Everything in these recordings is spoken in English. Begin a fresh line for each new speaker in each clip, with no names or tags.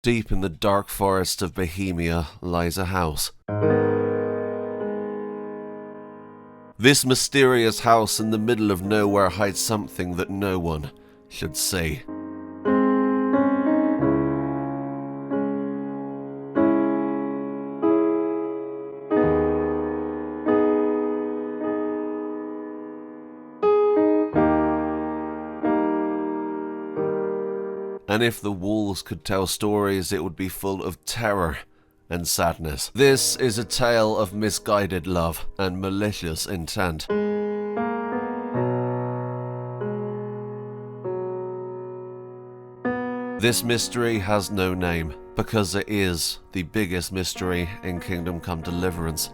Deep in the dark forest of Bohemia lies a house. This mysterious house in the middle of nowhere hides something that no one should see. And if the walls could tell stories, it would be full of terror and sadness. This is a tale of misguided love and malicious intent. This mystery has no name, because it is the biggest mystery in Kingdom Come Deliverance.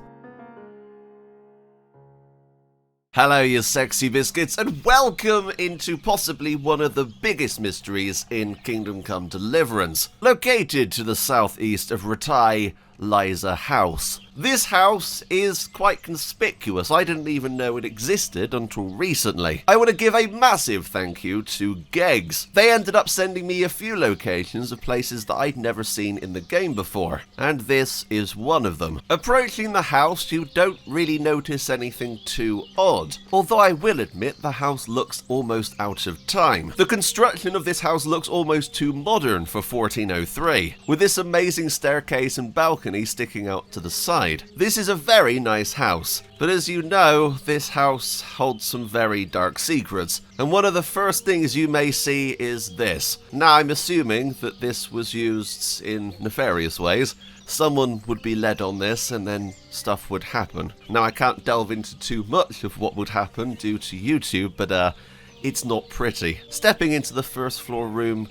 Hello, you sexy biscuits, and welcome into possibly one of the biggest mysteries in Kingdom Come Deliverance. Located to the southeast of Rattay lies a house. This house is quite conspicuous. I didn't even know it existed until recently. I want to give a massive thank you to Gegs. They ended up sending me a few locations of places that I'd never seen in the game before, and this is one of them. Approaching the house, you don't really notice anything too odd, although I will admit the house looks almost out of time. The construction of this house looks almost too modern for 1403, with this amazing staircase and balcony sticking out to the side. This is a very nice house, but as you know, this house holds some very dark secrets, and one of the first things you may see is this. Now, I'm assuming that this was used in nefarious ways. Someone would be led on this and then stuff would happen. Now, I can't delve into too much of what would happen due to YouTube, but it's not pretty. Stepping into the first floor room,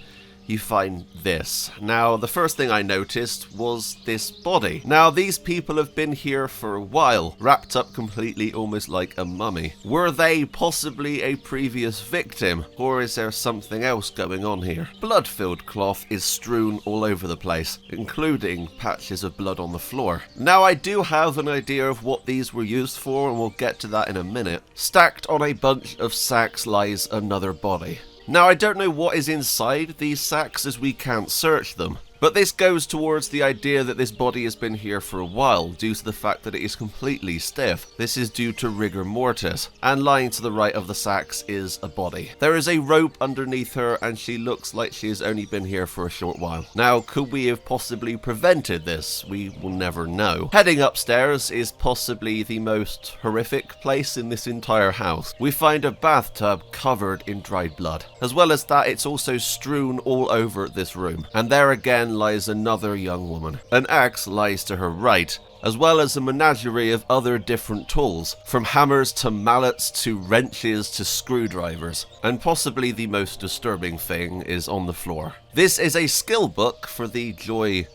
you find this. Now, the first thing I noticed was this body. Now, these people have been here for a while, wrapped up completely almost like a mummy. Were they possibly a previous victim, or is there something else going on here? Blood-filled cloth is strewn all over the place, including patches of blood on the floor. Now, I do have an idea of what these were used for, and we'll get to that in a minute. Stacked on a bunch of sacks lies another body. Now, I don't know what is inside these sacks as we can't search them, but this goes towards the idea that this body has been here for a while due to the fact that it is completely stiff. This is due to rigor mortis, and lying to the right of the sacks is a body. There is a rope underneath her and she looks like she has only been here for a short while. Now, could we have possibly prevented this? We will never know. Heading upstairs is possibly the most horrific place in this entire house. We find a bathtub covered in dried blood. As well as that, it's also strewn all over this room. And there again lies another young woman. An axe lies to her right, as well as a menagerie of other different tools, from hammers to mallets to wrenches to screwdrivers. And possibly the most disturbing thing is on the floor. This is a skill book for the joy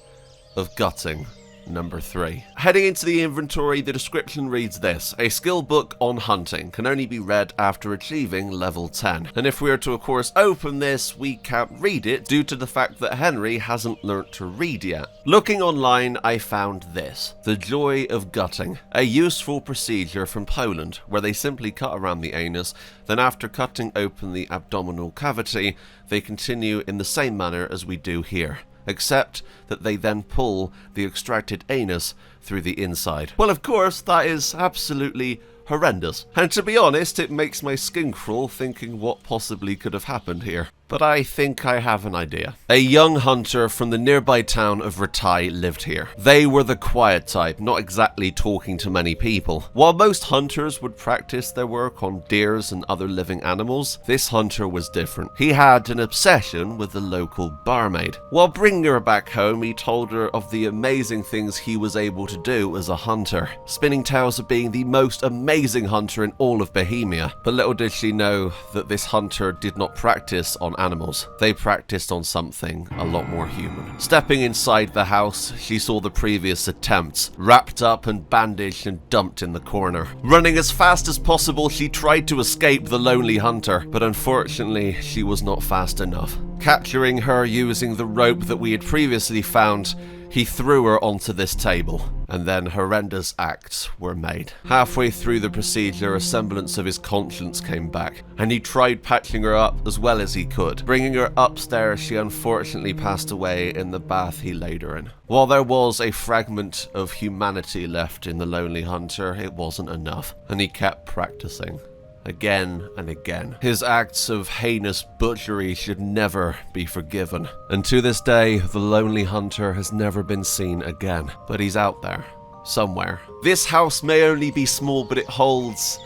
of gutting. Number 3. Heading into the inventory, the description reads this: a skill book on hunting can only be read after achieving level 10. And if we are to, of course, open this, we can't read it due to the fact that Henry hasn't learnt to read yet. Looking online, I found this: the joy of gutting, a useful procedure from Poland where they simply cut around the anus, then after cutting open the abdominal cavity, they continue in the same manner as we do here, except that they then pull the extracted anus through the inside. Well, of course, that is absolutely horrendous. And to be honest, it makes my skin crawl thinking what possibly could have happened here. But I think I have an idea. A young hunter from the nearby town of Rattay lived here. They were the quiet type, not exactly talking to many people. While most hunters would practice their work on deers and other living animals, this hunter was different. He had an obsession with the local barmaid. While bringing her back home, he told her of the amazing things he was able to do as a hunter, spinning tales of being the most amazing hunter in all of Bohemia. But little did she know that this hunter did not practice on animals. They practiced on something a lot more human. Stepping inside the house, she saw the previous attempts, wrapped up and bandaged and dumped in the corner. Running as fast as possible, she tried to escape the lonely hunter, but unfortunately, she was not fast enough. Capturing her using the rope that we had previously found, he threw her onto this table, and then horrendous acts were made. Halfway through the procedure, a semblance of his conscience came back, and he tried patching her up as well as he could. Bringing her upstairs, she unfortunately passed away in the bath he laid her in. While there was a fragment of humanity left in the Lonely Hunter, it wasn't enough, and he kept practicing. Again and again. His acts of heinous butchery should never be forgiven. And to this day, the Lonely Hunter has never been seen again. But he's out there, somewhere. This house may only be small, but it holds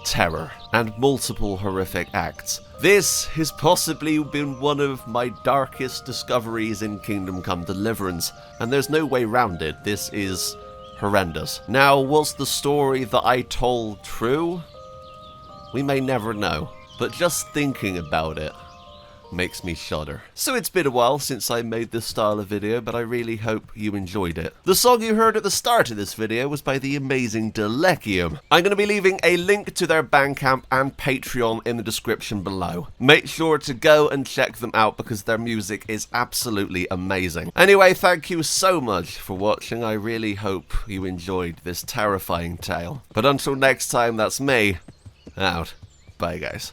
terror and multiple horrific acts. This has possibly been one of my darkest discoveries in Kingdom Come Deliverance, and there's no way round it. This is horrendous. Now, was the story that I told true? We may never know, but just thinking about it makes me shudder. So it's been a while since I made this style of video, but I really hope you enjoyed it. The song you heard at the start of this video was by the amazing Delekium. I'm going to be leaving a link to their Bandcamp and Patreon in the description below. Make sure to go and check them out because their music is absolutely amazing. Anyway, thank you so much for watching. I really hope you enjoyed this terrifying tale. But until next time, that's me. Out. Bye, guys.